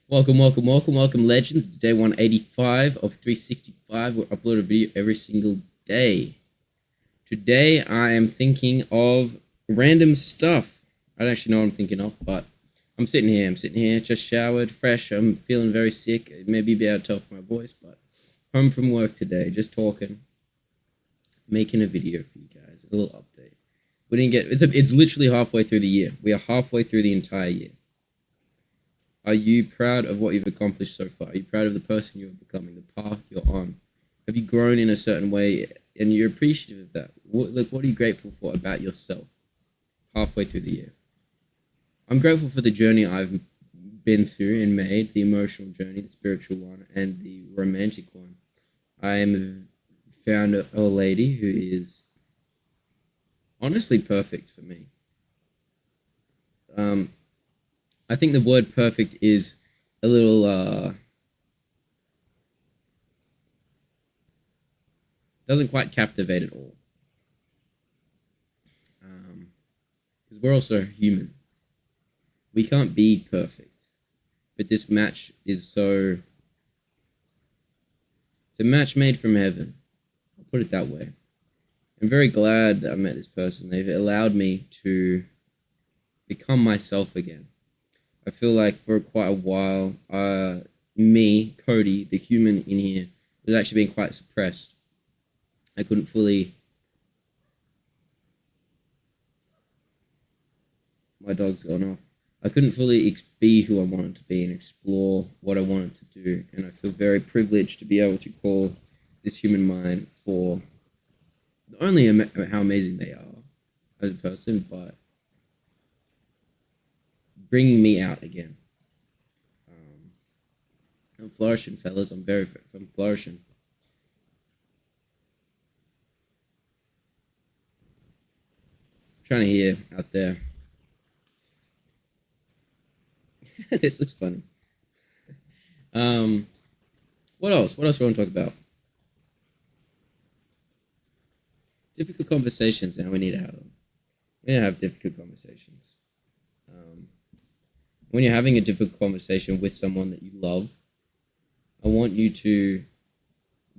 Welcome, legends. It's day 185 of 365. We'll upload a video every single day. Today, I am thinking of random stuff. I don't actually know what I'm thinking of, but I'm sitting here, just showered, fresh. I'm feeling very sick. Maybe be able to tell from my voice, but home from work today, just talking, making a video for you guys, a little update. We didn't get it's literally halfway through the year. We are halfway through the entire year. Are you proud of what you've accomplished so far? Are you proud of the person you're becoming, the path you're on? Have you grown in a certain way and you're appreciative of that? What are you grateful for about yourself halfway through the year? I'm grateful for the journey I've been through and made, the emotional journey, the spiritual one, and the romantic one. I am found a lady who is honestly perfect for me. Um, I think the word perfect is a little doesn't quite captivate at all. Because we're also human. We can't be perfect. But this match is so. It's a match made from heaven. I'll put it that way. I'm very glad that I met this person. They've allowed me to become myself again. I feel like for quite a while, me, Cody, the human in here, was actually being quite suppressed. I couldn't fully. My dog's gone off. I couldn't fully be who I wanted to be and explore what I wanted to do. And I feel very privileged to be able to call this human mind for not only how amazing they are as a person, but bringing me out again. Um, I'm flourishing, fellas. I'm flourishing. I'm trying to hear out there. This looks funny. Um, what else? What else do we want to talk about? Difficult conversations. Now we need to have them. We need to have difficult conversations. Um, when you're having a difficult conversation with someone that you love, I want you to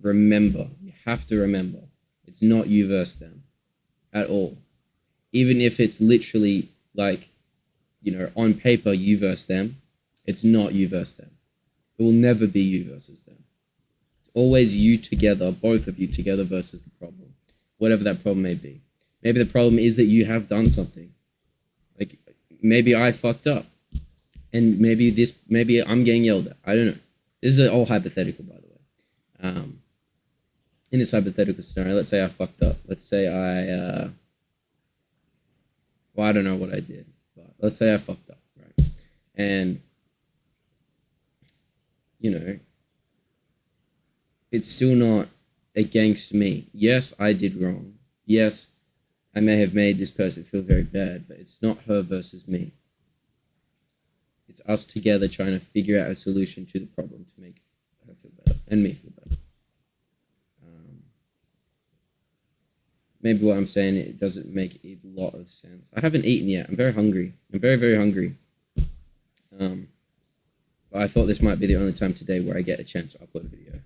remember. You have to remember. It's not you versus them at all. Even if it's literally like, on paper, you versus them, it's not you versus them. It will never be you versus them. It's always you together, both of you together versus the problem, whatever that problem may be. Maybe the problem is that you have done something. Like maybe I fucked up, and maybe I'm getting yelled at. I don't know. This is all hypothetical, by the way. In this hypothetical scenario, let's say I fucked up. Let's say I don't know what I did, but let's say I fucked up, right? And it's still not against me. Yes, I did wrong. Yes, I may have made this person feel very bad, but it's not her versus me. It's us together trying to figure out a solution to the problem to make her feel better and me feel better. Maybe what I'm saying, it doesn't make a lot of sense. I haven't eaten yet. I'm very hungry. I'm very, very hungry. But I thought this might be the only time today where I get a chance to upload a video.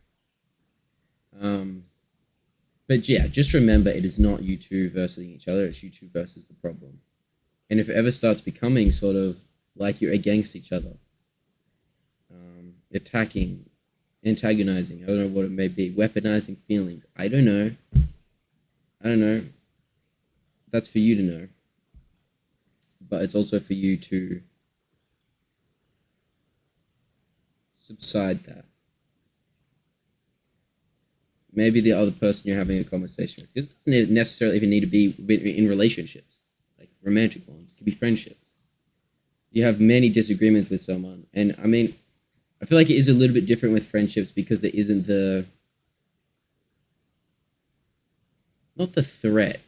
But yeah, just remember it is not you two versus each other. It's you two versus the problem. And if it ever starts becoming sort of like you're against each other, attacking, antagonizing, I don't know what it may be, weaponizing feelings. I don't know. That's for you to know. But it's also for you to subside that. Maybe the other person you're having a conversation with, because it doesn't necessarily even need to be in relationships, like romantic ones. It could be friendships. You have many disagreements with someone, and I mean, I feel like it is a little bit different with friendships because there isn't not the threat,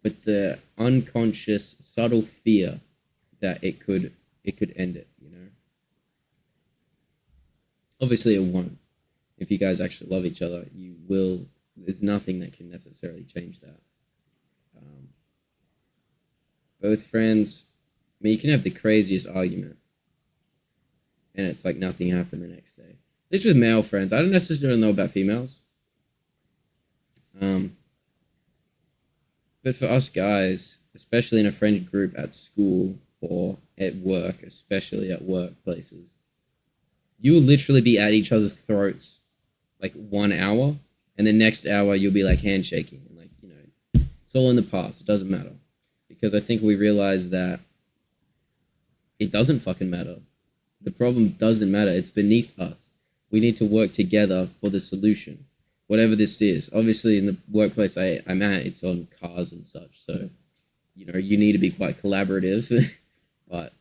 but the unconscious, subtle fear that it could end it. Obviously, it won't. If you guys actually love each other, you will. There's nothing that can necessarily change that. Um, Both friends, I mean, you can have the craziest argument, and it's like nothing happened the next day. This with male friends. I don't necessarily know about females. But for us guys, especially in a friend group at school or at work, especially at workplaces, you will literally be at each other's throats like 1 hour, and the next hour you'll be like handshaking. And like, you know, it's all in the past. It doesn't matter. Because I think we realize that it doesn't fucking matter. The problem doesn't matter. It's beneath us. We need to work together for the solution, whatever this is. Obviously, in the workplace I'm at, it's on cars and such. So, you know, you need to be quite collaborative, but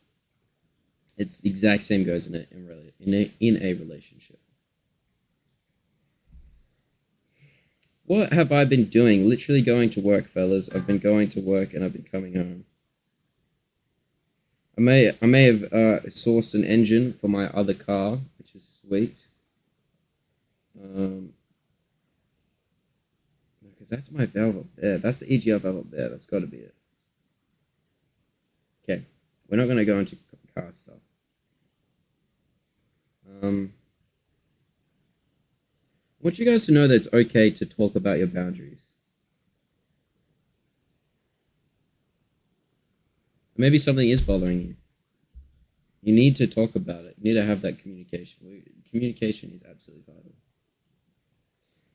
it's the exact same goes in a relationship. What have I been doing? Literally going to work, fellas. I've been going to work and I've been coming home. I may have sourced an engine for my other car, which is sweet. Because that's my valve up there. That's the EGR valve up there. That's got to be it. Okay, we're not going to go into car stuff. I want you guys to know that it's okay to talk about your boundaries. Maybe something is bothering you. You need to talk about it. You need to have that communication. Communication is absolutely vital.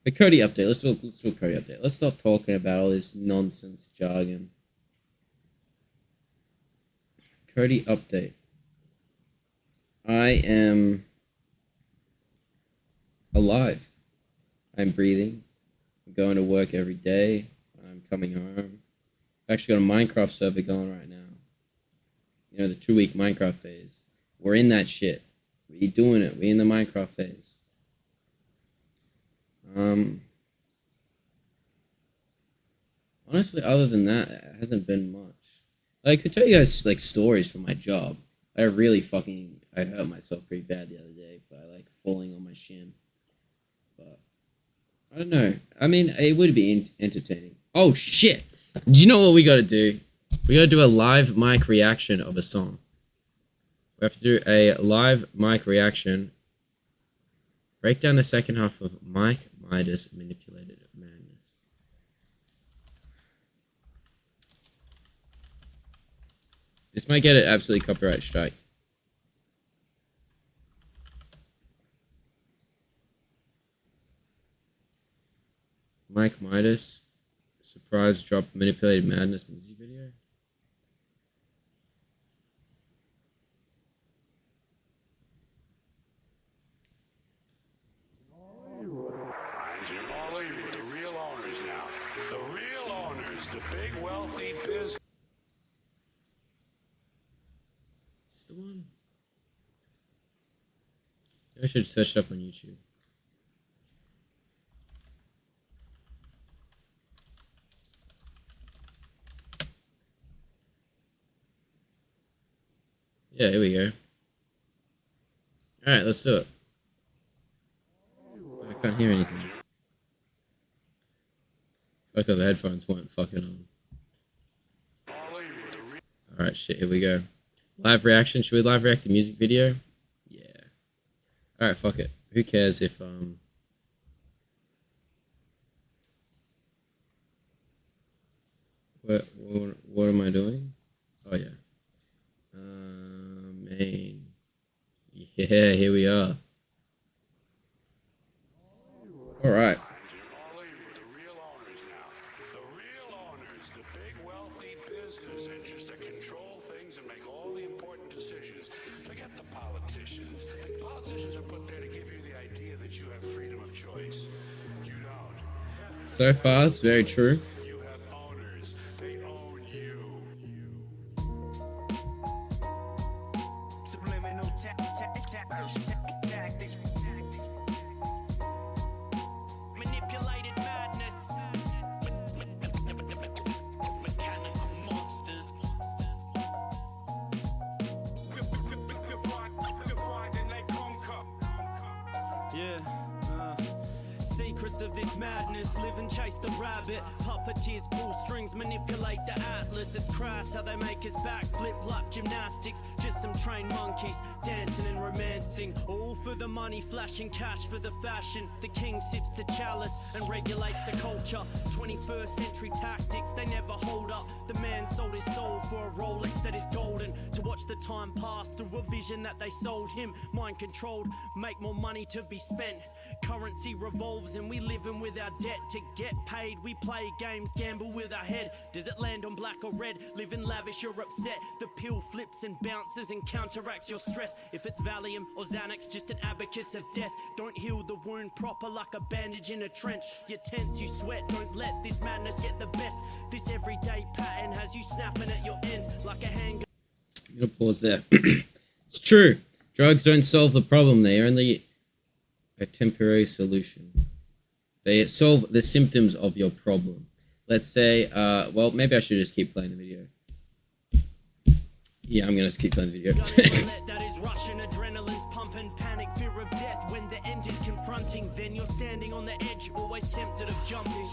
The Cody update. Let's do a Cody update. Let's stop talking about all this nonsense jargon. Cody update. I am alive. I'm breathing. I'm going to work every day. I'm coming home. I've actually got a Minecraft server going right now. You know, the 2-week Minecraft phase. We're in that shit. We're doing it. We're in the Minecraft phase. Honestly, other than that, it hasn't been much. I could tell you guys like stories from my job. I hurt myself pretty bad the other day by like falling on my shin. But I don't know. I mean, it would be entertaining. Oh shit! Do you know what we gotta do? We gotta do a live mic reaction of a song. We have to do a live mic reaction. Break down the second half of Mike Midas Manipulated Madness. This might get an absolutely copyright strike. Mike Midas, surprise drop Manipulated Madness music video. The real owners now. The real owners, the big wealthy business. Is this the one? I should search it up on YouTube. Yeah, here we go. Alright, let's do it. I can't hear anything. Fuck, the headphones weren't fucking on. Alright, shit, here we go. Live reaction. Should we live react the music video? Yeah. Alright, fuck it. Who cares if, What am I doing? Oh, yeah. Main. Yeah, here we are. Alright. The real owners now. The real owners, the big wealthy business interests that control things and make all the important decisions. Forget the politicians. The politicians are put there to give you the idea that you have freedom of choice. You don't. So far, it's very true. You have owners. They own you. Subliminal tactics. Manipulated madness. Mechanical monsters. Divide and they conquer. Yeah, secret secrets of this madness. Live and chase the rabbit. Puppeteers pull strings, manipulate the atlas. It's crass how they make us backflip like gymnastics. Just some trained monkeys dancing and romancing. All for the money, flashing cash for the fashion. The king sips the chalice and regulates the culture. 21st century tactics, they never hold up. The man sold his soul for a Rolex that is golden. To watch the time pass through a vision that they sold him. Mind controlled, make more money to be spent. Currency revolves and we living with our debt. To get paid, we play games, gamble with our head. Does it land on black or red? Living lavish, you're upset. The pill flips and bounces and counteracts your stress. If it's Valium or Xanax, just an abacus of death. Don't heal the wound proper like a bandage in a trench. You tense, you sweat, don't let this madness get the best. This everyday pattern has you snapping at your ends like a handgun. I'm gonna pause there. It's true. Drugs don't solve the problem. They only a temporary solution. They solve the symptoms of your problem. Let's say, well, maybe I should just keep playing the video. Yeah, I'm gonna just keep playing the video. That is Russian adrenaline's pumping, panic, fear of death. When the end is confronting, then you're standing on the edge, always tempted of jumping.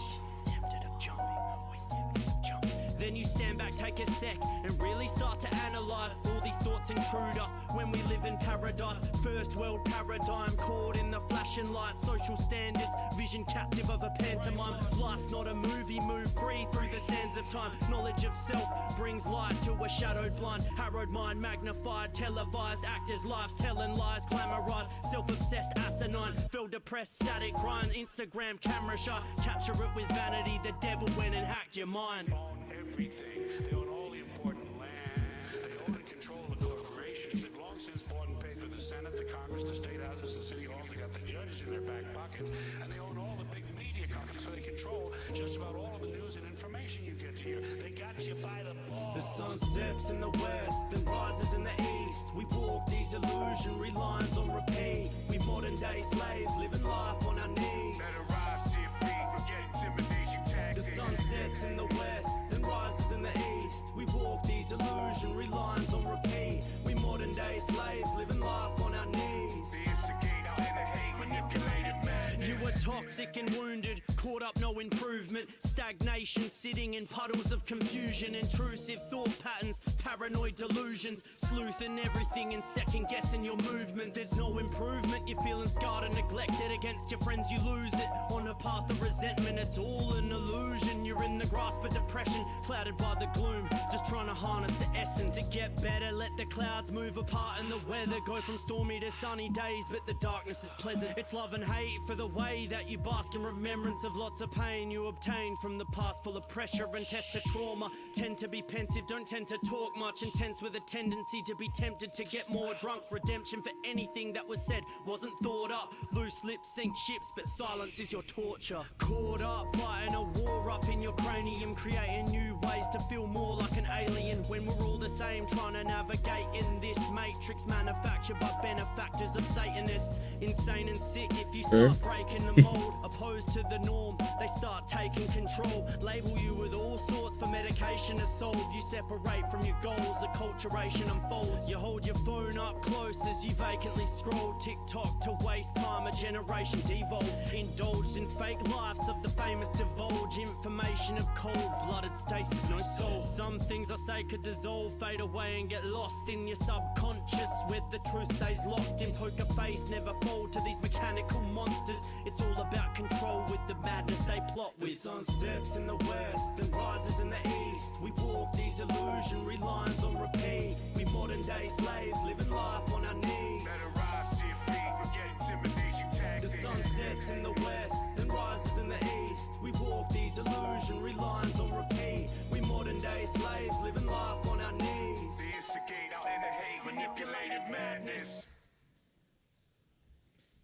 Tempted of jumping, always tempted of jumping. Then you stand back, take a sec, and really start to analyze. All these thoughts intrude us when we live in paradise. First world paradigm, caught in the flashing lights. Social standards, vision captive of a pantomime. Life's not a movie, move free through the sands of time. Knowledge of self brings light to a shadowed blind. Harrowed mind, magnified, televised. Actors' lives telling lies, glamorized. Self-obsessed, asinine. Feel depressed, static, grind. Instagram, camera shy. Capture it with vanity. The devil went and hacked your mind. Own everything. They own all the important land. They own and control the corporations. They've long since bought and paid for the Senate, the Congress, the state houses, the city halls. They got the judges in their back pockets. And they own all the big media companies, so they control just about all of the news and information you get to hear. They got you by the balls. The sun sets in the west and rises in the east. We walk these illusionary lines on repeat. We modern day slaves living life on our knees. Better rise to your feet, forget intimidation The tactics. sun sets in the west, then rises in the east. We walk these illusionary lines on repeat. We modern day slaves living life on our knees. The instigate out in the hate, manipulated madness. You were toxic and wounded, caught up, no improvement. Stagnation, sitting in puddles of confusion. Intrusive thought patterns, paranoid delusions. Sleuthing everything and second guessing your movement. There's no improvement, you're feeling scarred and neglected. Against your friends you lose it, on a path of resentment. It's all an illusion, you're in the grasp of depression. Clouded by the gloom, just trying to harness the essence. To get better, let the clouds move apart and the weather go from stormy to sunny days. But the darkness is pleasant, it's love and hate for the way that you bask in remembrance of lots of pain you obtained from the past, full of pressure and test to trauma. Tend to be pensive, don't tend to talk much. Intense with a tendency to be tempted to get more drunk. Redemption for anything that was said wasn't thought up. Loose lips sink ships, but silence is your torture. Caught up, fighting a war up in your cranium. Creating new ways to feel more like an alien. When we're all the same, trying to navigate in this matrix manufactured by benefactors of Satanists. Insane and sick if you start breaking the mold. Opposed to the norm, they start taking control. Label you with all sorts for medication to solve. You separate from your goals, acculturation unfolds. You hold your phone up close as you vacantly scroll. TikTok to waste time, a generation devolves. Indulged in fake lives of the famous divulge. Information of cold-blooded stasis, no soul. Some things I say could dissolve, fade away and get lost in your subconscious, where the truth stays locked in. Poker face, never fold to these mechanical monsters. It's all about control with the madness they plot with. The sun sets in the west and rises in the east. We walk these illusionary lines on repeat. We modern day slaves living life on our knees. Better rise to your feet, forget intimidation The tactics. sun sets in the west, then rises in the east. We walk these illusionary lines on repeat. We modern day slaves living life on our knees. The instigate out in the hate, manipulated madness.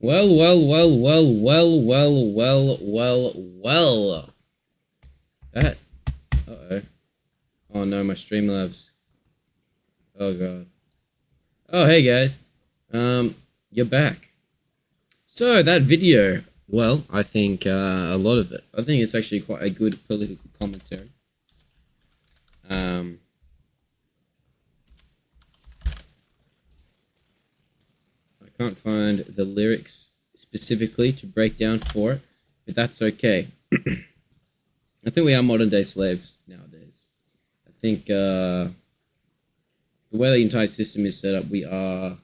Well. That. Uh-oh. Oh no, my Streamlabs. Oh god. Oh hey guys. You're back. So that video, well, I think a lot of it. I think it's actually quite a good political commentary. I can't find the lyrics specifically to break down for it, but that's okay. I think we are modern day slaves nowadays. I think the way the entire system is set up, we are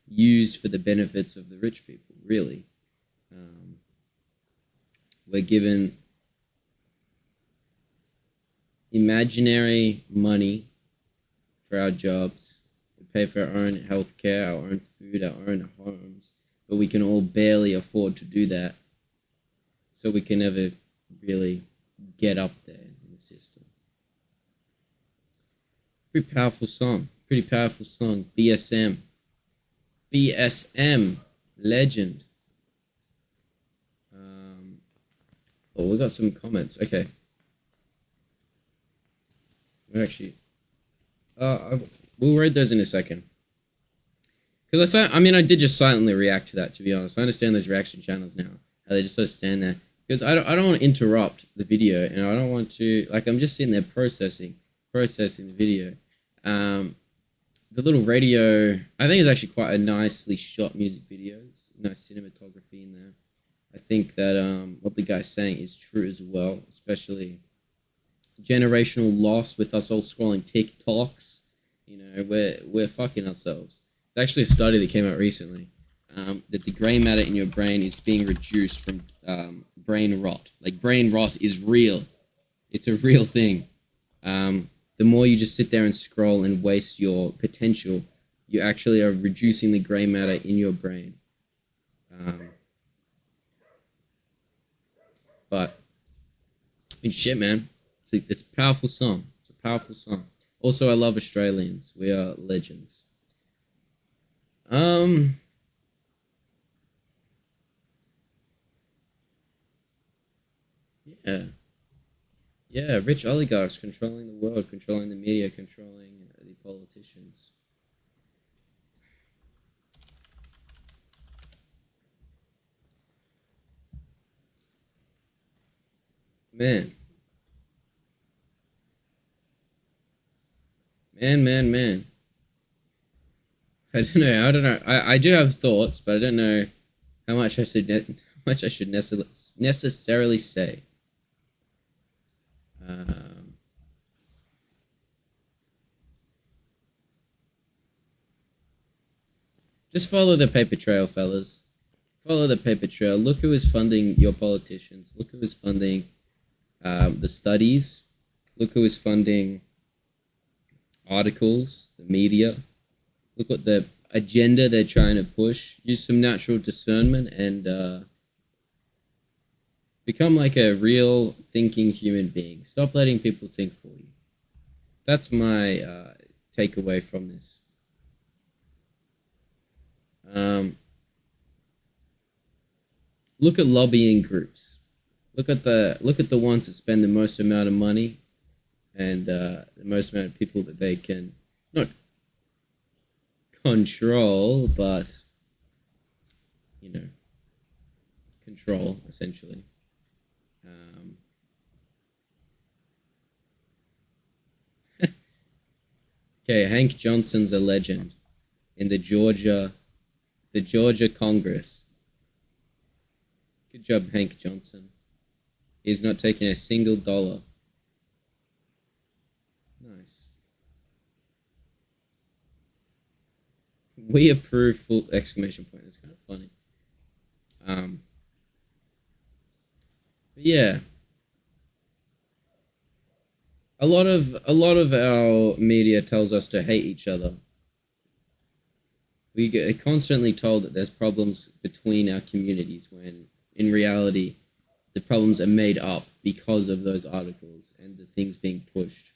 used for the benefits of the rich people, really. We're given imaginary money for our jobs. We pay for our own healthcare, our own food, our own homes, but we can all barely afford to do that. So we can never really get up there in the system. Pretty powerful song. BSM. BSM. Legend. Oh, we got some comments. Okay. We'll read those in a second. Because I did just silently react to that, to be honest. I understand those reaction channels now. How they just sort of stand there. Because I don't want to interrupt the video, and I don't want to, I'm just sitting there processing the video. The little radio, I think it's actually quite a nicely shot music video. Nice cinematography in there. I think that what the guy's saying is true as well, especially generational loss with us all scrolling TikToks. We're fucking ourselves. There's actually a study that came out recently that the gray matter in your brain is being reduced from brain rot. Brain rot is real. It's a real thing. The more you just sit there and scroll and waste your potential, you actually are reducing the gray matter in your brain. But shit, man. It's a powerful song. It's a powerful song. Also, I love Australians. We are legends. Yeah. Yeah, rich oligarchs controlling the world, controlling the media, controlling the politicians. Man. Man. I don't know. I do have thoughts, but I don't know how much I should necessarily say. Just follow the paper trail, fellas. Follow the paper trail. Look who is funding your politicians. Look who is funding the studies. Look who is funding articles, the media. Look what the agenda they're trying to push. Use some natural discernment and become like a real thinking human being. Stop letting people think for you. That's my takeaway from this. Look at lobbying groups. Look at the ones that spend the most amount of money and the most amount of people that they can not control, but control essentially. Okay, Hank Johnson's a legend in the Georgia Congress. Good job, Hank Johnson. He's not taking a single dollar. Nice. We approve full exclamation point. It's kind of funny. But yeah. A lot of our media tells us to hate each other. We get constantly told that there's problems between our communities when in reality the problems are made up because of those articles and the things being pushed.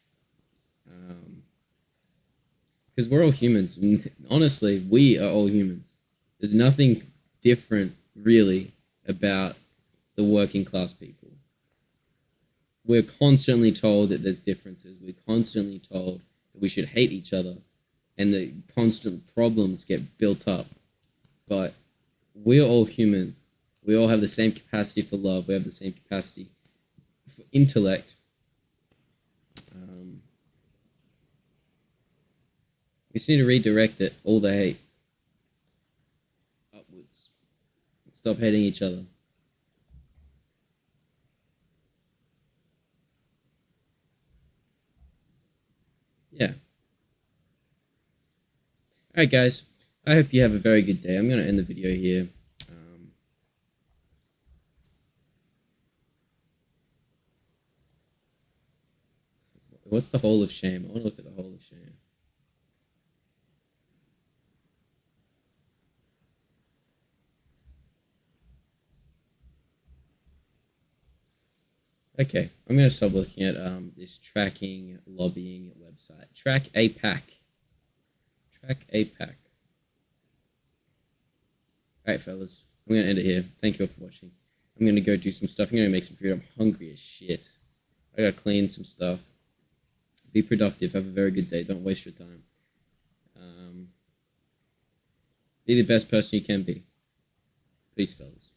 Because we're all humans. Honestly, we are all humans. There's nothing different really about the working class people. We're constantly told that there's differences. We're constantly told that we should hate each other and the constant problems get built up. But we're all humans. We all have the same capacity for love. We have the same capacity for intellect. We just need to redirect it, all the hate, upwards. stop hating each other. Yeah. Alright, guys. I hope you have a very good day. I'm going to end the video here. What's the Hall of Shame? I want to look at the Hall of Shame. Okay, I'm going to stop looking at this tracking lobbying website. Track APAC. Track APAC. Alright, fellas. I'm going to end it here. Thank you all for watching. I'm going to go do some stuff. I'm going to make some food. I'm hungry as shit. I got to clean some stuff. Be productive. Have a very good day. Don't waste your time. Be the best person you can be. Peace, fellas.